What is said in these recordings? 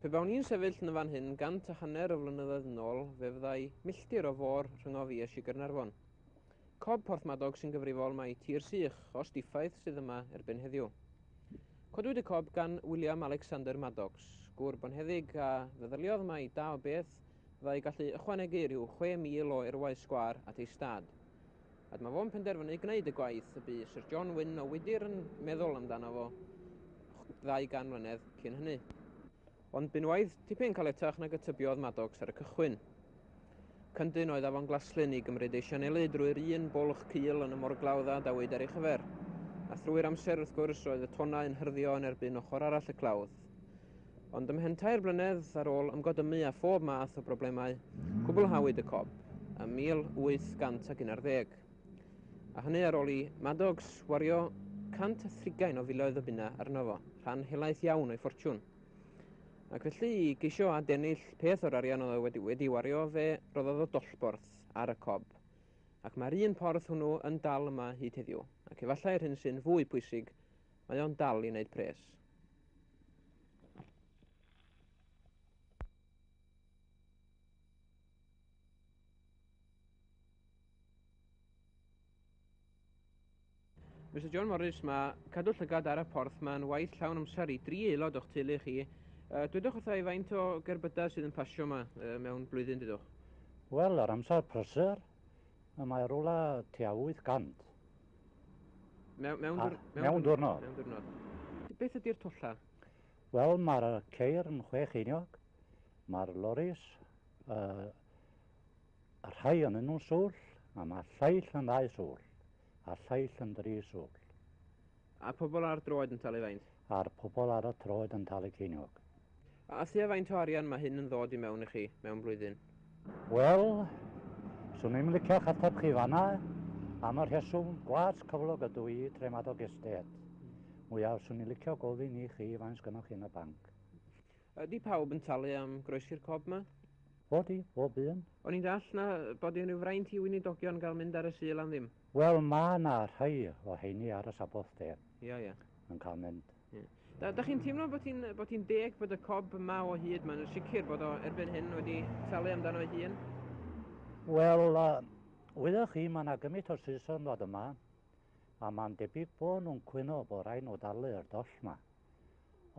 Pe bawn ni'n sefyll yn y fan hyn 100 o flynyddoedd yn ôl, fe fyddai milltir o fôr rhyngofi ys i Gaernarfon. Cob Porthmadog sy'n gyfrifol mai tir sych o stiffaith sydd yma erbyn heddiw. Codwyd y cob gan William Alexander Maddox, gŵr bonheddig a feddyliodd mai da o beth fyddai gallu ychwanegu rhyw 6,000 o erwau sgwar at ei stad. A mae fo'n penderfynu gwneud y gwaith y bu Sir John Wyn o Wedi yn meddwl amdano fo 200 mlynedd cyn hynny. Ond bu'n waith tipyn caletach nag y tybiodd Maddox ar y cychwyn. Cyndyn oedd afon glaslyn i gymryd ei sianelu drwy'r un bwlch cul yn y morglawdda dawyd ar ei chyfer. A thrwy'r amser wrth gwrs roedd y tonau yn hyrddio yn erbyn ochr arall y clawdd. Ond ymhen 2 blynedd ar ôl ymgodymu â phob math o broblemau, cwblhawyd y cob, ym 1811. A hynny ar ôl i Maddox wario 130 o filoedd o bunna arno fo, rhan helaeth iawn o'i ffortiwn. Ac felly i geisio a dennill peth o'r arian oedd wedi wario fe roddodd o dollborth ar y cob. Ac mae'r un porth hwnnw yn dal yma hyd heddiw, ac efallai'r hyn sy'n fwy pwysig, mae o'n dal i wneud pres. Mr John Morris, mae cadw llygad ar y porth mae'n waith llawn amser i 3 aelod o'ch teulu chi. Dwydwch wrtha i faint o gerbydau sydd yn pasio yma mewn blwyddyn dydwch? Wel, ar amser prysur, mae rwla tua 800. Mewn diwrnod. Beth ydy'r twlla? Wel, mae'r ceir yn 6 ceiniog, mae'r loris, y rhai yn nhw'n sŵl, a mae lleill yn 2 sŵl, a lleill yn 3 sŵl. A pobl ar droed yn talu faint? A'r pobl ar y troed yn talu ceiniog. A thea faint o arian mae hyn yn ddod i mewn i chi mewn blwyddyn? Wel, swn i'n licio chateb chi fanna, am yr rheswm gwas cyflog ydw i Tremadog Estate. Mwyaf swn i'n licio gofyn i chi faint sgynnoch chi yn y banc. Ydy pawb yn talu am groesi'r cob yma? Odi, bob un. O'n i'n dall na bod i'n rhyw fraint i weinidogion gael mynd ar y sul am ddim? Wel, mae yna rhai o heini ar y saboth de. Ia. Yn cael mynd. Da chi'n teimlo bod hi'n deg bod y cob yma o hyd, mae'n sicr bod o erbyn hyn wedi talu amdano ei hun? Wel, wyddoch chi, mae yna gymryd o Saeson ddod yma, a mae'n debyg bod nhw'n cwyno bod rhaid nhw dalu'r doll yma.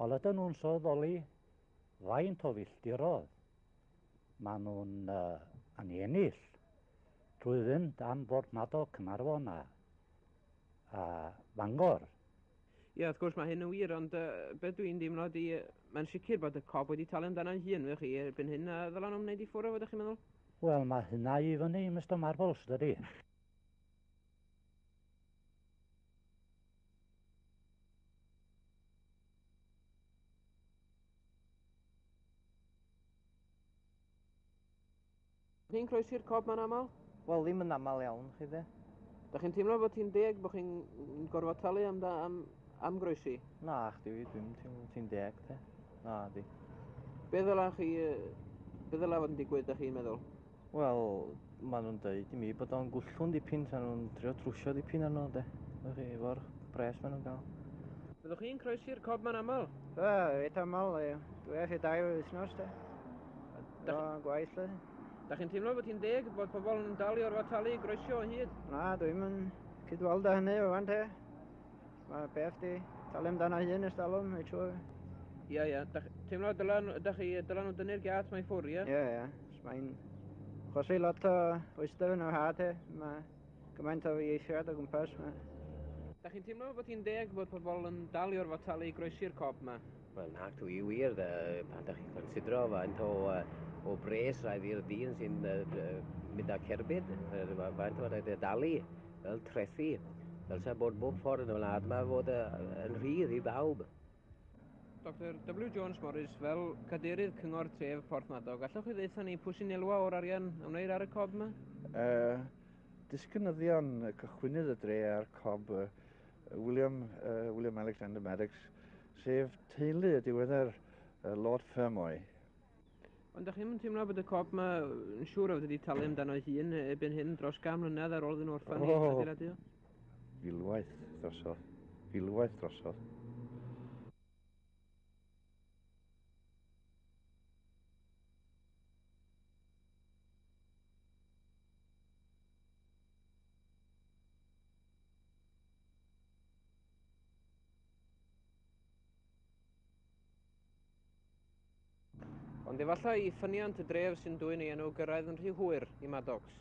Ond ydyn nhw'n sylweddoli faint o filltirodd maen nhw'n yn ei ennill drwy fynd am Porthmadog Caernarfon a Bangor. Ie, wrth gwrs mae hyn yn wir, ond beth dwi'n deimlo di, mae'n sicr bod y cob wedi talu amdano ei hun, chi, erbyn hyn, a ddylan nhw'n wneud i ffwrdd o, fydych chi'n meddwl? Wel, mae hynna i fyny, Mr Marbles, dydy. Chi'n croesi'r cob ma'n aml? Wel, ddim yn aml iawn, chi de. Da chi'n teimlo bod hi'n deg bod chi'n gorfod talu am groesi? Na, chdi, dwi'n teimlo ti'n deg, de. Na, di. Be ddyla fod yn digwydd, da chi'n meddwl? Wel, maen nhw'n dweud i mi bod o'n gwllwn dipyn, tan nhw'n trio trwsio dipyn arno, de. Efo'r pres maen nhw'n gael. Byddwch chi'n croesi'r cob ma'n aml? Eitha aml, dwi eich 2 wythnos, de. Gwaith, le. Da chi'n teimlo bod hi'n deg bod pobl yn dal i orfod talu groesio o hyd? Na, dwi'n yn cydweld â hynny o fan te. Mae beth di talu amdano hyn ystalwm, ei trwy. Ia. Teimlo dylan nhw dynnu'r gath mae ffwr, ia? Ie. Mae'n chosi lot o oyster yn o had te. Mae gymaint o ieithiad o gwmpas. Da chi'n teimlo bod hi'n deg bod pobl yn dal i orfod talu groesi'r cob yma? Wel, nag dwi wir, pan da chi'n considro faint o bres rhaid i'r dyn sy'n mynd â cerbyd, faint o rhaid i dalu, fel trethu, fel sa bod bob ffordd yn y wlad yma fod yn rhydd i bawb. Dr W. Jones Morris, fel cadeirydd cyngor tref Porthmadog, allwch chi ddeitha ni pwy sy'n elwa o'r arian ymwneud ar y cob yma? Disgynyddion cychwynydd y dre ar cob William Alexander Maddox, sef teulu y diweddar Lord Fermoy. Ond da chi'n teimlo bod y cob yma yn siŵr o wedi talu amdano ei hun erbyn hyn dros 100 mlynedd ar ôl iddyn nhw orffan i adeiladu? Filwaith drosodd. ond efallai i ffyniant y dref sy'n dwy'n ei enw gyrraedd yn rhy hwyr i Maddox.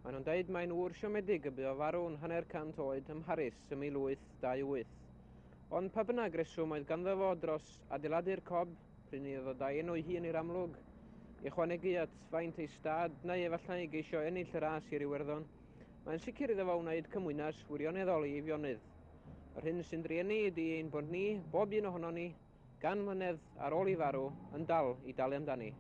Maen nhw'n dweud mae'n ŵr siomedig y bu o farw yn 100 oed ym Mharis ym 1828. Ond pa bynnag reswm oedd ganddo fo dros adeiladu'r Cob, pryn iddo dau enw ei hun i'r amlwg, i chwanegu at faint ei stad neu efallai geisio ennill y ras i'r Iwerddon, mae'n sicr iddo fo wneud cymwynas wirioneddol i fionydd. Yr hyn sy'n driennu ydy ein bod ni, bob un ohono ni, gan mlynedd ar ôl i farw, yn dal i dalu amdani.